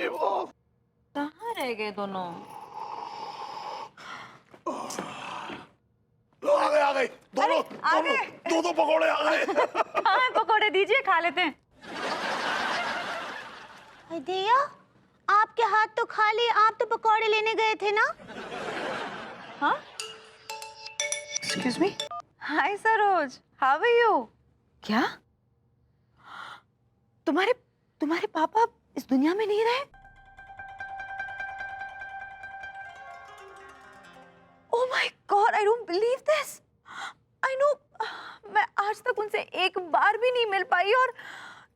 भाई वो कहाँ रह गए दोनों? आ गए दोनों दो पकौड़े आ गए। हाँ पकौड़े दीजिए, खा लेते हैं। दिया, आपके हाथ तो खाली, आप तो पकौड़े लेने गए थे ना? हाँ? Excuse me? Hi Saroj, how are you? क्या? तुम्हारे पापा इस दुनिया में नहीं रहे? Oh my God, I don't believe this. I know, मैं आज तक उनसे एक बार भी नहीं मिल पाई और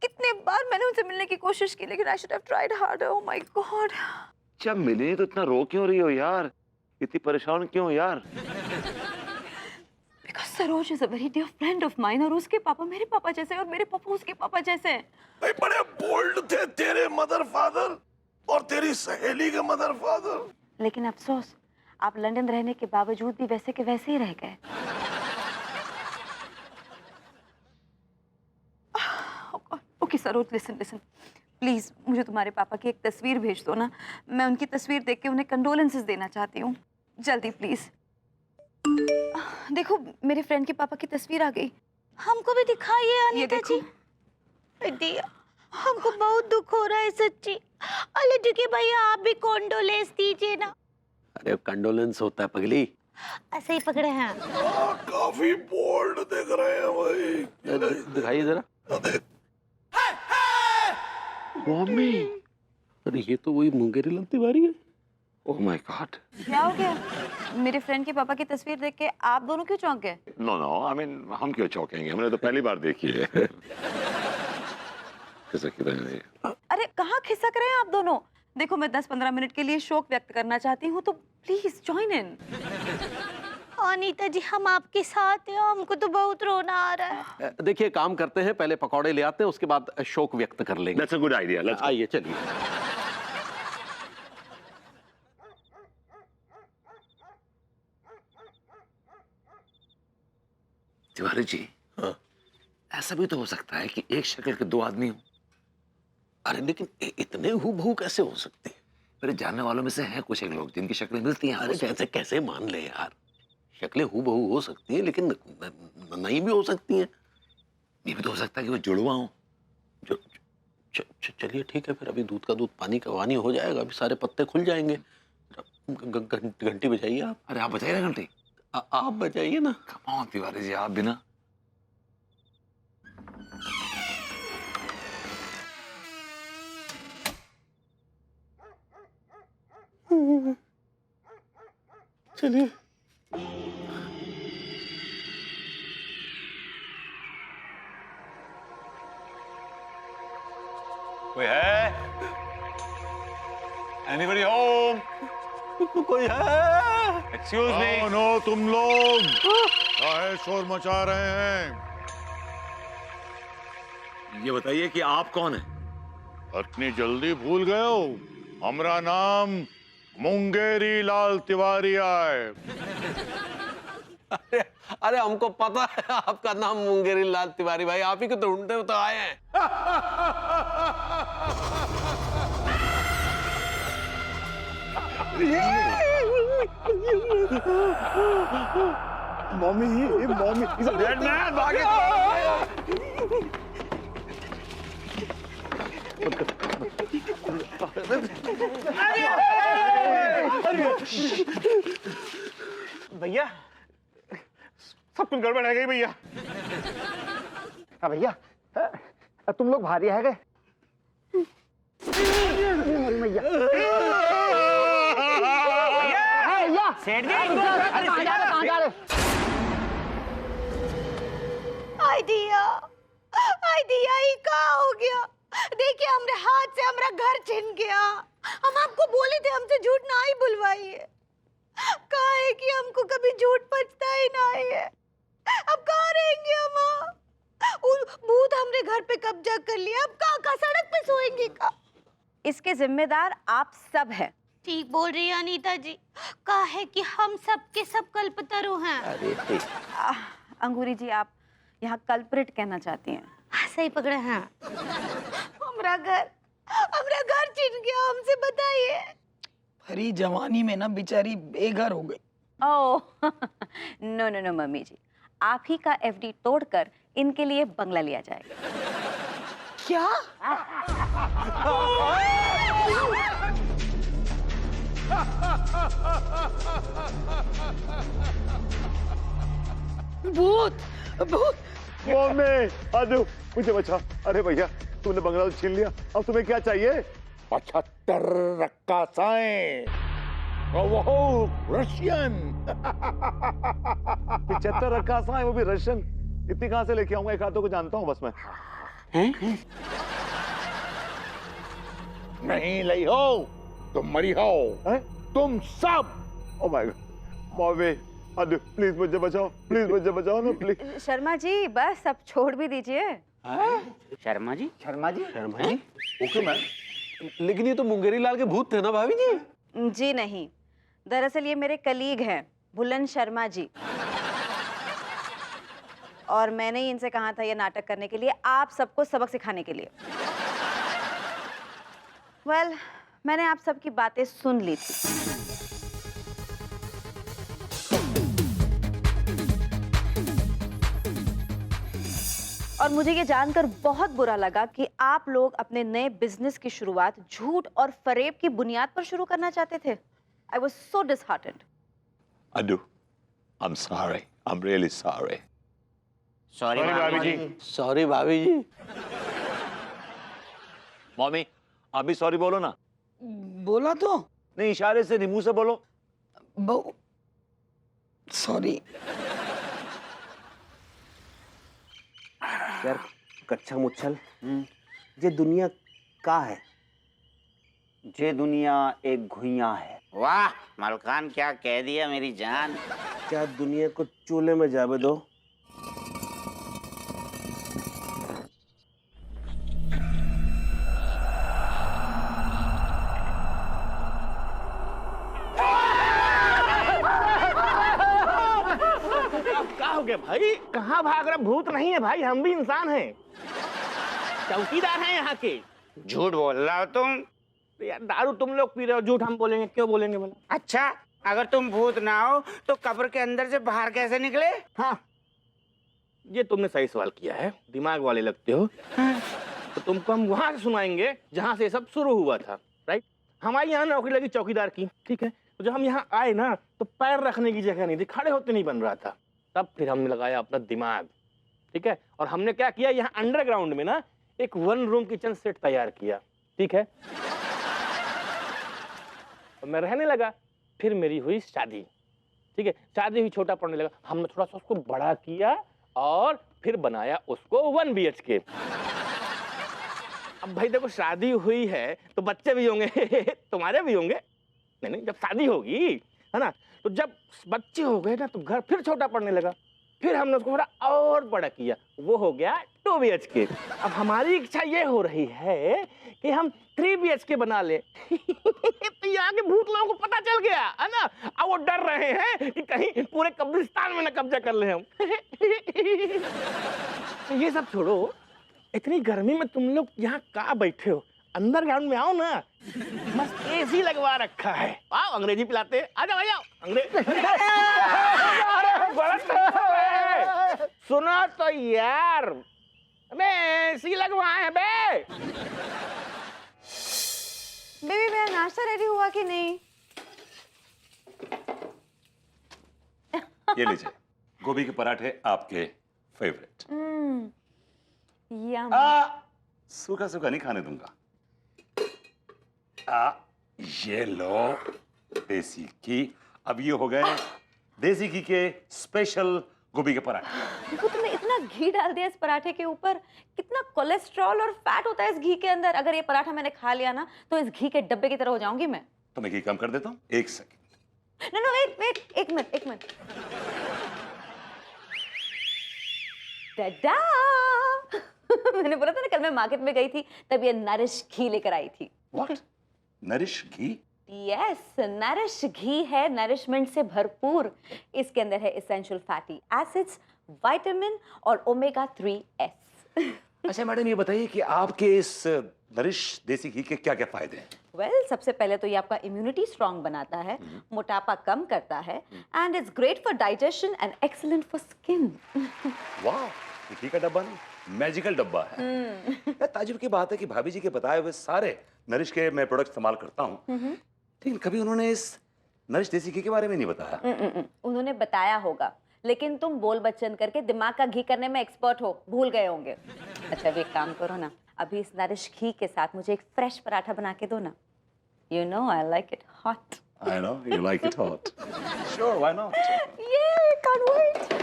कितने बार मैंने उनसे मिलने की कोशिश की, लेकिन I should have tried harder. Oh my God. जब मिली तो इतना रो क्यों रही हो यार? इतनी परेशान क्यों यार? Because Saroj is a very dear friend of mine और उसके पापा मेरे पापा जैसे हैं और मेरे पापा उसके पापा जैसे हैं। भाई बड़े बोल्ड थे तेरे मदर फादर और तेरी सहेली के मदर फादर। लेकिन अफसोस, आप लंदन रहने के बावजूद भी वैसे के वैसे ही रह गए। ओके सरोज, लिसन प्लीज, मुझे तुम्हारे पापा की एक तस्वीर भेज दो ना। मैं उनकी तस्वीर देख के उन्हें कंडोलेंसेस देना चाहती हूँ, जल्दी प्लीज। देखो मेरे फ्रेंड के पापा की तस्वीर आ गई। हमको भी दिखाइए ये अनीता देखो। जी। दिया, हमको बहुत दुख हो रहा है सच्ची। अरे देखिए भैया, आप भी कॉन्डोलेंस दीजिए ना। अरे कंडोलेंस होता है पगली। ऐसे ही पकड़े हैं। काफी बोल्ड दिख रहे हैं भाई। दिखाइए जरा। मम्मी, अरे ये तो वही मुंगेरी लाल तिवारी है। Oh my God. क्या हो गया? मेरे फ्रेंड के पापा की तस्वीर देख के आप दोनों क्यों चौंक गए? नो आई मीन हम क्यों चौंकेंगे? हमने तो पहली बार देखी है। खिसक रहे हैं। अरे कहाँ खिसक रहे हैं आप दोनों? देखो मैं 10-15 मिनट के लिए शोक व्यक्त करना चाहती हूँ, तो प्लीज जॉइन इन। अनीता जी, हम आपके साथ हैं, हमको तो बहुत रोना आ रहा है। देखिए काम करते हैं, पहले पकौड़े ले आते हैं, उसके बाद शोक व्यक्त कर लेंगे। That's a good idea. Let's आइए चलिए। तिवारी जी, हाँ। ऐसा भी तो हो सकता है कि एक शक्ल के दो आदमी हो। अरे लेकिन इतने हूबहू कैसे हो सकते हैं? मेरे जानने वालों में से हैं कुछ एक लोग जिनकी शक्लें मिलती हैं। अरे कैसे कैसे मान ले यार, शक्लें हूबहू हो सकती हैं लेकिन नहीं भी हो सकती हैं। ये भी तो हो सकता है कि वो जुड़वा हो। चलिए ठीक है, फिर अभी दूध का दूध पानी का पानी हो जाएगा, अभी सारे पत्ते खुल जाएंगे। घंटी बजाइए आप। अरे आप बजाइए ना घंटी। आप बजाइए ना। कम ऑन तिवारी जी, आप बिना। चलिए। कोई है? Anybody home? कोई है? Excuse me. कौन हो तुम लोग? काहे शोर मचा रहे हैं? ये बताइए कि आप कौन हैं? इतनी जल्दी भूल गए हो? हमारा नाम मुंगेरी लाल तिवारी है। अरे हमको पता है आपका नाम मुंगेरी लाल तिवारी, भाई आप ही को ढूंढते हुए तो आए हैं। Mommy is a dead man. भागे। भैया सब कुछ गड़बड़ है गई भैया। हाँ भैया, तुम लोग भारी है गए। भैया सेठ जी, अरे कहाँ जा रहे? आई दिया, ये क्या हो गया? देखिए हमरे हाथ से हमारा घर छिन गया। हम आपको बोले थे हमसे झूठ ना ही बुलवाइए। कहा है कि हमको कभी झूठ पचता ही ना है। अब कहाँ रहेंगे हम? भूत हमरे घर पे कब्जा कर लिया, अब कहाँ सड़क पे सोएंगे का? इसके जिम्मेदार आप सब हैं। ठीक बोल रही है अनीता जी। कहा है कि हम सब के सब कल्पतरु हैं। अरे अंगूरी जी, आप यहाँ कल्प्रिट कहना चाहती हैं? सही पकड़े हैं। हमारा घर छिन गया, हम बताइए। भरी जवानी में ना बेचारी बेघर हो गई। Oh no no no mummy ji, आप ही का एफडी तोड़कर इनके लिए बंगला लिया जाएगा। क्या? भूत भूत। मम्मी अनु मुझे बचा। अरे भैया तुमने बंगला तो छीन लिया, अब तुम्हें क्या चाहिए? 75 रक्कासाएं और वो रशियन। 75 रक्कासा है, वो भी रशियन। इतनी कहां से लेके आऊंगा? एक हाथों को जानता हूँ बस मैं। नहीं लई हो, तुम मरी हो, हैं? तुम सब। Oh my God mummy Anu please मुझे बचाओ, प्लीज मुझे बचाओ ना प्लीज। शर्मा जी बस अब छोड़ भी दीजिए। शर्मा जी शर्मा जी ओके मैम, लेकिन ये तो मुंगेरी लाल के भूत थे ना भाभी जी? जी नहीं, दरअसल ये मेरे कलीग हैं बुलंद शर्मा जी, और मैंने ही इनसे कहा था ये नाटक करने के लिए, आप सबको सबक सिखाने के लिए। वेल, मैंने आप सबकी बातें सुन ली थी। और मुझे ये जानकर बहुत बुरा लगा कि आप लोग अपने नए बिजनेस की शुरुआत झूठ और फरेब की बुनियाद पर शुरू करना चाहते थे। I was so disheartened. Anu I'm sorry, I'm really sorry. Sorry भाभी जी। सॉरी भाभी जी। मम्मी आप भी सॉरी बोलो ना। बोला तो नहीं इशारे से नहीं, मुंह से बोलो। बहु सॉरी। यार कच्चा मुच्छल, ये दुनिया का है? ये दुनिया एक घुइयां है। वाह मलकान, क्या कह दिया मेरी जान। क्या दुनिया को चूल्हे में जावे दो। क्या हो गया भाई? कहाँ भाग रहा? भूत नहीं है भाई, हम भी इंसान हैं, चौकीदार हैं यहाँ के। झूठ बोल रहा हो तुम। तो यार दारू तुम लोग पी रहे हो, झूठ हम बोलेंगे? क्यों बोलेंगे बोला? अच्छा, अगर तुम भूत ना हो तो कब्र के अंदर से बाहर कैसे निकले? हाँ, ये तुमने सही सवाल किया है, दिमाग वाले लगते हो। तो तुमको हम वहां से सुनाएंगे जहां से सब शुरू हुआ था। राइट? हमारी यहाँ नौकरी लगी चौकीदार की, ठीक है? तो जब हम यहाँ आए ना तो पैर रखने की जगह नहीं थी, खड़े होते नहीं बन रहा था। तब फिर हमने लगाया अपना दिमाग, ठीक है? और हमने क्या किया, यहाँ अंडरग्राउंड में ना एक 1 रूम किचन सेट तैयार किया, ठीक है? और मैं रहने लगा, फिर मेरी हुई शादी, ठीक है? शादी हुई, छोटा पड़ने लगा, हमने थोड़ा सा उसको बड़ा किया और फिर बनाया उसको 1 BHK। अब भाई देखो, शादी हुई है तो बच्चे भी होंगे तुम्हारे भी होंगे। नहीं, जब शादी होगी, है ना, तो जब बच्चे हो गए ना तो घर फिर छोटा पड़ने लगा, फिर हमने उसको थोड़ा और बड़ा किया, वो हो गया 2 BHK। अब हमारी इच्छा ये हो रही है कि हम 3 BHK बना ले। तो यहाँ के भूत लोगों को पता चल गया है ना, अब वो डर रहे हैं कि कहीं पूरे कब्रिस्तान में ना कब्जा कर ले हम। तो ये सब छोड़ो, इतनी गर्मी में तुम लोग यहाँ कहाँ बैठे हो? अंडरग्राउंड में आओ ना, मस्त AC लगवा रखा है। आओ अंग्रेजी पिलाते हैं, आ जाओ आ जाओ अंग्रेज। सुनो तो यार, अबे AC लगवाए हैं बे। बेबी मेरा नाश्ता रेडी हुआ कि नहीं? ये लीजिए गोभी के पराठे, आपके फेवरेट। यम। सूखा सूखा नहीं खाने दूंगा। ये लो देसी घी। अब ये हो गए देसी घी के स्पेशल गोभी के पराठे। देखो तुमने इतना घी डाल दिया इस पराठे के ऊपर, कितना कोलेस्ट्रॉल और फैट होता है इस घी के अंदर। अगर ये पराठा मैंने खा लिया ना तो इस घी के डब्बे की तरह हो जाऊंगी मैं। तो मैं घी कम कर देता हूँ, 1 सेकंड। नो एक मिनट। टाडा! मैंने बोला था ना, कल मैं मार्केट में गई थी तब ये नरिश घी लेकर आई थी। What? Nourish ghee? Yes, nourish ghee है नरिशमेंट से भरपूर। इसके अंदर है एसेंशियल फैटी एसिड्स, विटामिन और ओमेगा 3S। अच्छा मैडम, ये बताइए कि आपके इस नरिश देसी घी के क्या क्या फायदे हैं? सबसे पहले तो ये आपका इम्यूनिटी स्ट्रांग बनाता है, मोटापा कम करता है, and it's great for digestion and excellent for skin. वाह, घी का डब्बा नहीं, मैजिकल डब्बा है। यार ताजुब की बात है कि भाभी जी के बताए हुए सारे नरिश के मैं प्रोडक्ट इस्तेमाल करता हूँ, लेकिन कभी उन्होंने इस नरिश देसी घी के बारे में नहीं बताया। उन्होंने बताया होगा, लेकिन तुम बोल बच्चन करके दिमाग का घी करने में एक्सपर्ट हो, भूल गए होंगे। अच्छा अब एक काम करो ना, अभी इस नरिश घी के साथ मुझे एक फ्रेश पराठा बना के दो ना। You know I like it hot. I know you like it hot. Sure, why not? Yay, can't wait.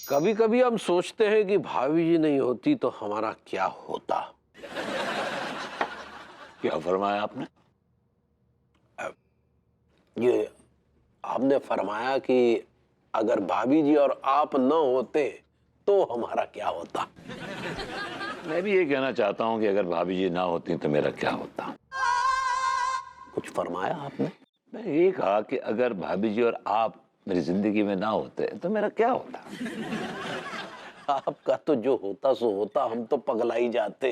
कभी कभी हम सोचते हैं कि भाभी जी नहीं होती तो हमारा क्या होता। क्या फरमाया आपने? ये आपने फरमाया कि अगर भाभी जी और आप न होते तो हमारा क्या होता। मैं भी ये कहना चाहता हूँ कि अगर भाभी जी ना होती तो मेरा क्या होता। कुछ फरमाया आपने? मैंने ये कहा कि अगर भाभी जी और आप मेरी जिंदगी में ना होते तो मेरा क्या होता। आपका तो जो होता सो होता, हम तो पगला ही जाते।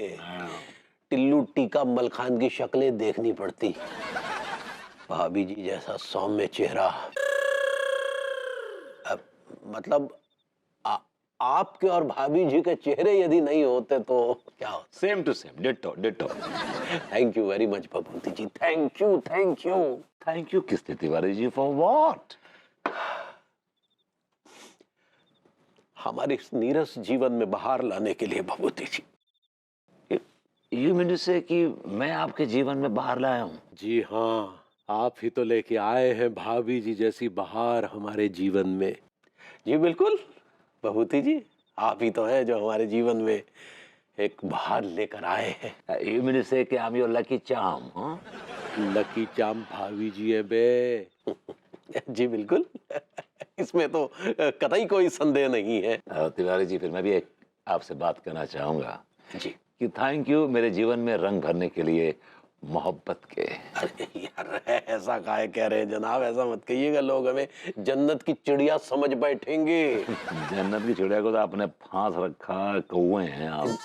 टिल्लू टीका मलखान की शक्लें देखनी पड़ती। भाभी जी जैसा सौम्य चेहरा, मतलब आपके और भाभी जी के चेहरे यदि नहीं होते तो क्या होता। Same to same, ditto ditto. Thank you very much Babuti ji, thank you thank you. Thank you किसने तिवारी जी, फॉर व्हाट? हमारे इस नीरस जीवन में बहार लाने के लिए बबूती जी। यू मीन टू से कि मैं आपके जीवन में बाहर लाया हूँ? जी हाँ, आप ही तो लेके आए हैं भाभी जी जैसी बहार हमारे जीवन में। जी बिल्कुल बबूती जी, आप ही तो हैं जो हमारे जीवन में एक बहार लेकर आए हैं। यू मीन टू से कि I am your lucky charm? Lucky charm भाभी जी है बे। जी बिल्कुल, इसमें तो कतई कोई संदेह नहीं है। तिवारी जी, फिर मैं भी एक आपसे बात करना चाहूंगा जी कि थैंक यू मेरे जीवन में रंग भरने के लिए मोहब्बत के। अरे यार ऐसा काहे कह रहे हैं जनाब, ऐसा मत कहिएगा, लोग हमें जन्नत की चिड़िया समझ बैठेंगे। जन्नत की चिड़िया को तो आपने फांस रखा, कौए हैं आप।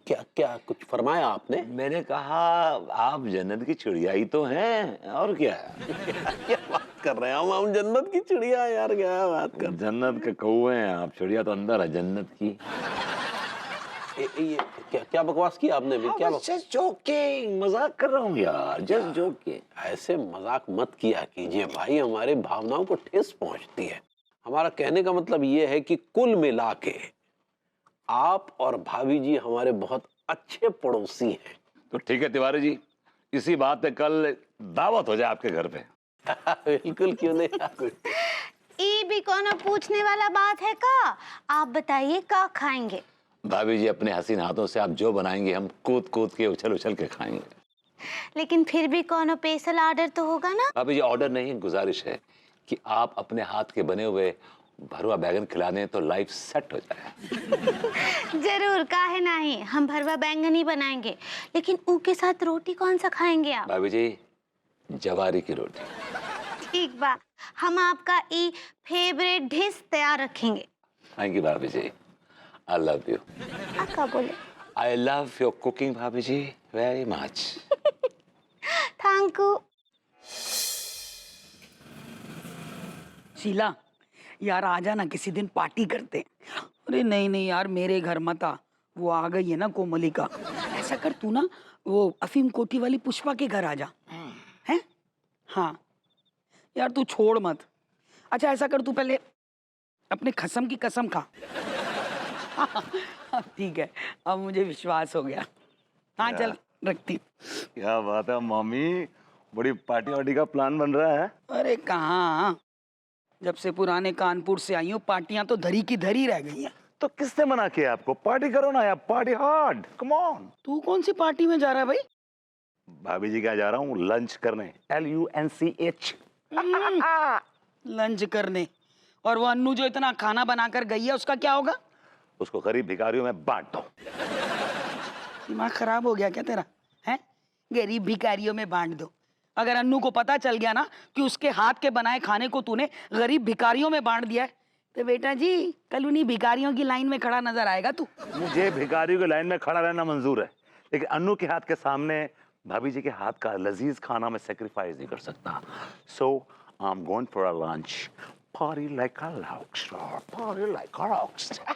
क्या क्या कुछ फरमाया आपने? मैंने कहा आप जन्नत की चिड़िया ही तो हैं, और क्या। क्या बात कर रहे हैं हम जन्नत की चिड़िया? यार क्या बात कर, जन्नत के कौए हैं आप, चिड़िया तो अंदर है जन्नत की। ये क्या बकवास की आपने भी? क्या जस्ट जोकिंग, मजाक कर रहा हूँ यार, जस्ट जोकिंग। ऐसे मजाक मत किया कीजिए भाई, हमारे भावनाओं को ठेस पहुंचती है। हमारा कहने का मतलब ये है कि कुल मिला के आप और भाभी जी हमारे बहुत अच्छे पड़ोसी हैं। तो ठीक है तिवारी जी, इसी बात पे कल दावत हो जाए आपके घर पे। बिल्कुल, क्यों नहीं। ये भी कौन पूछने वाला बात है का? आप बताइए का खाएंगे? भाभी जी, अपने हसीन हाथों से आप जो बनाएंगे हम कूद कूद के उछल उछल के खाएंगे। लेकिन फिर भी कौन स्पेशल ऑर्डर तो होगा ना? भाभी जी, ऑर्डर नहीं, गुजारिश है कि आप अपने हाथ के बने हुए भरवा बैगन खिला दें तो लाइफ सेट हो जाए। जरूर, काहे नहीं, हम भरवा बैंगन ही बनाएंगे। लेकिन उनके साथ रोटी कौन सा खाएंगे आप? भाभी जी, जवारी की रोटी। ठीक बा, हम आपका ई फेवरेट डिश तैयार रखेंगे। थैंक यू भाभी जी, आई लव यू। क्या बोले? आई लव योर कुकिंग भाभी जी very much. Thank you. Sheela यार आजा ना, किसी दिन पार्टी करते हैं। अरे नहीं नहीं यार, मेरे घर मत आ, वो आ गई है ना कोमलिका। ऐसा कर तू ना वो अफीम कोठी वाली पुष्पा के घर आजा। हैं? हाँ यार तू छोड़ मत। अच्छा ऐसा कर, तू पहले अपने खसम की कसम खा। ठीक है, अब मुझे विश्वास हो गया। हाँ चल रखती। क्या बात है मम्मी, बड़ी पार्टी वार्टी का प्लान बन रहा है। अरे कहाँ, जब से पुराने कानपुर से आई हूँ पार्टियां तो धरी की धरी रह गई हैं। तो किसने मना किया आपको? पार्टी करो ना यार, पार्टी हार्ड, कम ऑन। तू कौन सी पार्टी में जा रहा है भाई? भाभी जी क्या जा रहा हूँ, लंच करने, LUNCH। लंच करने? और वो अन्नू जो इतना खाना बनाकर गई है उसका क्या होगा? उसको गरीब भिखारियों में बांट दो। दिमाग खराब हो गया क्या तेरा? हैं? गरीब भिखारियों में बांट दो? अगर अन्नू को पता चल गया ना कि उसके हाथ के बनाए खाने को तूने गरीब भिखारियों में बांट दिया है, तो बेटा जी कल उन्हीं भिखारियों की लाइन में खड़ा नजर आएगा तू। मुझे भिखारियों की लाइन में खड़ा रहना मंजूर है, लेकिन अन्नू के हाथ के सामने भाभी जी के हाथ का लजीज खाना मैं सेक्रीफाइस नहीं कर सकता। So I am going for a lunch party like a rockstar, party like a rockstar.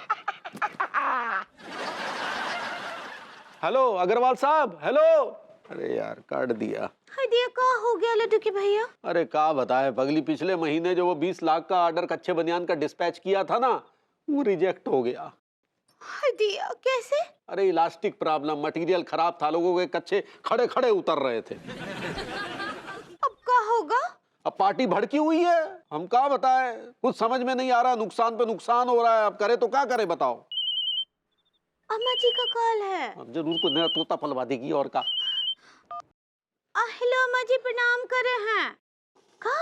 Hello Agarwal साहब, हेलो। अरे यार काट दिया। हाय दिया, का हो गया लड्डू के भैया? अरे का बताए पगली, पिछले महीने जो वो 20 लाख का ऑर्डर कच्चे बनियान का डिस्पैच किया था ना, वो रिजेक्ट हो गया। हाय दिया, कैसे? अरे इलास्टिक प्रॉब्लम, मटेरियल खराब था, लोगों के कच्चे खड़े खड़े उतर रहे थे। अब का होगा? अब पार्टी भड़की हुई है, हम क्या बताए, कुछ समझ में नहीं आ रहा, नुकसान पे नुकसान हो रहा है। अब करे तो क्या करे बताओ। अम्मा जी का कॉल है। अब जरूर को नया तोता फलवा देगी और का। हेलो अम्मा जी, प्रणाम कर रहे हैं। का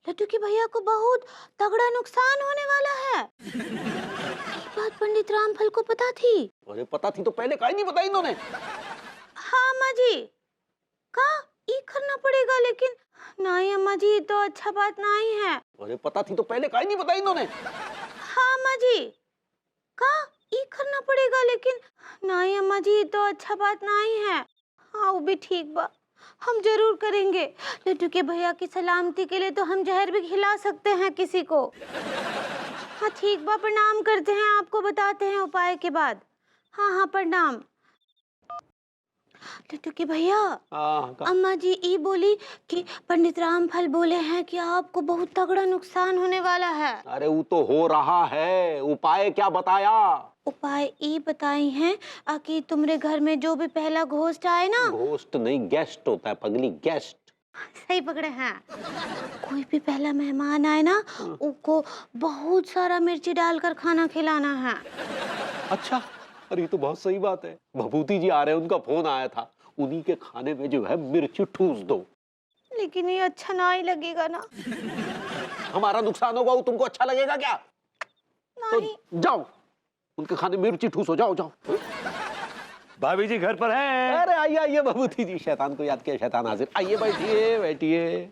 लड्डू के भैया को बहुत तगड़ा नुकसान होने वाला है। ये बात पंडित रामफल को पता थी? अरे पता थी तो पहले काहे नहीं बताई इन्होंने। हाँ अम्मा जी, का ये करना पड़ेगा, लेकिन नहीं अम्मा जी, तो अच्छा बात नहीं है। अरे पता थी तो पहले काहे नहीं बताई इन्होंने। हाँ अम्मा जी, का ये करना पड़ेगा, लेकिन नहीं अम्मा जी, तो अच्छा बात नहीं है। हाँ वो भी ठीक बा, हम जरूर करेंगे। लड्डू के भैया की सलामती के लिए तो हम जहर भी खिला सकते हैं किसी को। हाँ ठीक बा, प्रणाम करते हैं, आपको बताते हैं उपाय के बाद। हाँ हाँ प्रणाम। लड्डू के भैया, अम्मा जी ये बोली कि पंडित रामफल बोले हैं कि आपको बहुत तगड़ा नुकसान होने वाला है। अरे वो तो हो रहा है, उपाय क्या बताया? उपाय ये बताई हैं कि तुमरे घर में जो भी पहला घोस्ट आए ना। घोस्ट नहीं, गेस्ट होता है पगली, गेस्ट। सही पकड़े हैं। कोई भी पहला मेहमान आए ना, उसको बहुत सारा मिर्ची डालकर खाना खिलाना है। अच्छा, अरे ये तो बहुत सही बात है। भभूति जी आ रहे हैं, उनका फोन आया था, उन्हीं के खाने में जो है मिर्ची ठूस दो। लेकिन ये अच्छा नहीं लगेगा ना। हमारा नुकसान होगा, वो तुमको अच्छा लगेगा क्या? नहीं। तो जाओ उनके खाने में मिर्ची ठूसो, जाओ जाओ। भाभी जी घर पर हैं? अरे आइए आइए भभूति जी, शैतान को याद किया शैतान हाजिर। आइए बैठिए बैठिए।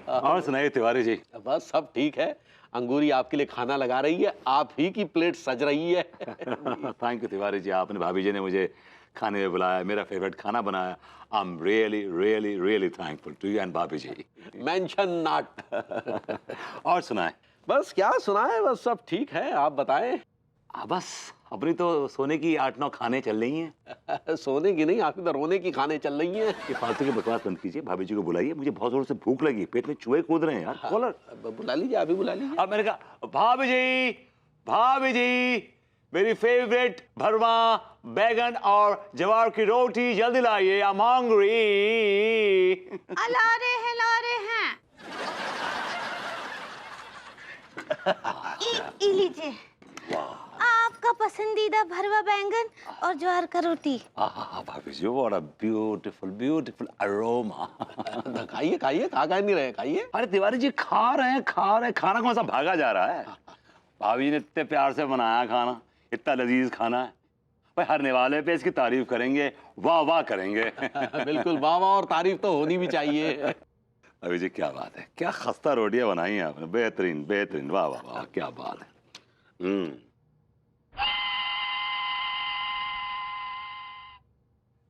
और सुनाइए तिवारी जी। बस सब ठीक है। अंगूरी आपके लिए खाना लगा रही है, आप ही की प्लेट सज रही है। थैंक यू तिवारी जी, आपने भाभी जी ने मुझे खाने में बुलाया, मेरा फेवरेट खाना बनाया। I am really really really thankful to you and bhabhi ji. Mention not. और सुनाए? बस क्या सुनाए, बस सब ठीक है, आप बताएं। बस अपनी तो सोने की 8-9 खाने चल रही हैं। सोने की नहीं, आपकी तो रोने की खाने चल रही हैं। ये फालतू की बकवास बंद कीजिए, भाभी जी को बुलाइए, मुझे बहुत जोर से भूख लगी, पेट में चूहे कूद रहे हैं यार। कॉलर बुला लीजिए, आप ही बुला लीजिए। अब मैंने कहा भाभी जी, भाभी जी मेरी फेवरेट भरवा बैगन और जवार की रोटी जल्दी लाइए, आई एम हंग्री। ला रहे हैं। ये लीजिए, आपका पसंदीदा भरवा बैंगन और ज्वार का रोटी। भाभी जी what a beautiful beautiful aroma. खाइए खाइए, खा नहीं रहे, खाइए। अरे तिवारी जी खा रहे हैं, खाना कौन सा भागा जा रहा है? भाभी जी ने इतने प्यार से बनाया खाना, इतना लजीज खाना है, भाई हरने वाले पे इसकी तारीफ करेंगे, वाह वाह करेंगे। बिल्कुल वाह वाह, और तारीफ तो होनी भी चाहिए। अभी जी क्या बात है, क्या खस्ता रोटियां बनाई हैं आपने, बेहतरीन बेहतरीन, वाह वाह वाह, क्या बात है।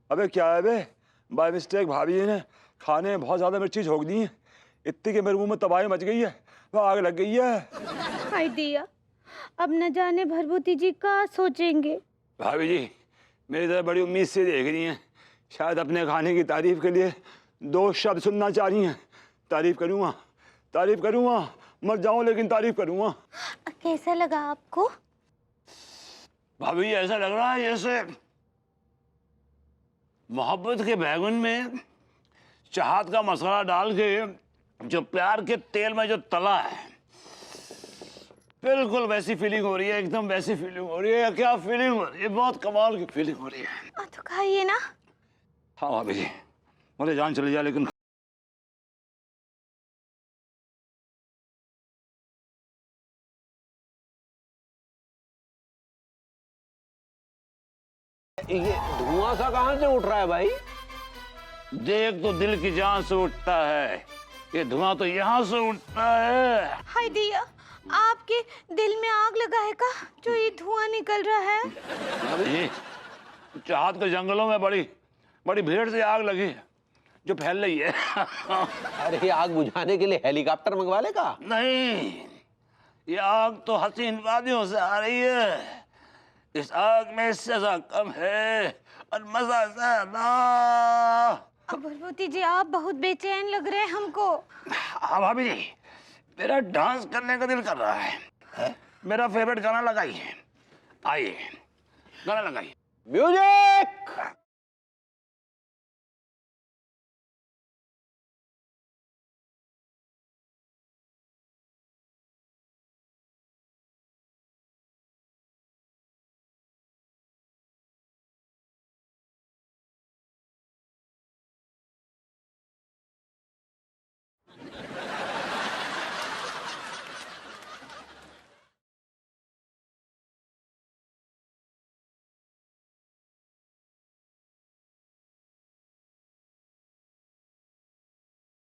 अबे क्या है बे, बाय मिस्टेक भाभी जी ने खाने में बहुत ज्यादा मिर्ची झोंक दी है, इतनी कि मेरे मुंह में तबाही मच गई है, वो आग लग गई है। हाय दिया, अब न जाने भरभूति जी क्या सोचेंगे। भाभी जी मेरी तरह बड़ी उम्मीद से देख रही हैं, शायद अपने खाने की तारीफ के लिए 2 शब्द सुनना चाह रही हैं। तारीफ करूँगा, मर जाऊं लेकिन तारीफ करूँगा। कैसा लगा आपको? भाभी जी ऐसा लग रहा है जैसे मोहब्बत के बैगन में चाहत का मसाला डाल के जो प्यार के तेल में जो तला है, बिल्कुल वैसी फीलिंग हो रही है, एकदम वैसी फीलिंग हो रही है। क्या फीलिंग हो रही है, बहुत कमाल की फीलिंग हो रही है। तो खाइए ना। हाँ भाभी जी, मुझे जान चली जाए लेकिन ये धुआं सा कहां से उठ रहा है भाई? देख तो दिल की जान से उठता है, ये धुआं तो यहाँ से उठता है। हाय दिया, आपके दिल में आग लगा है का जो ये धुआं निकल रहा है? भाभी, चाहत के जंगलों में बड़ी बड़ी भीड़ से आग लगी है जो फैल रही है। अरे आग बुझाने के लिए हेलीकॉप्टर मंगवा लेगा। नहीं, ये आग तो हसीन वादियों से आ रही है। इस आग में सजा कम है और मजा ज्यादा। भूपति जी, आप बहुत बेचैन लग रहे हैं हमको। हाँ भाभी जी, मेरा डांस करने का दिल कर रहा है। मेरा फेवरेट गाना लगाइए, आइए गाना लगाइए। म्यूजिक।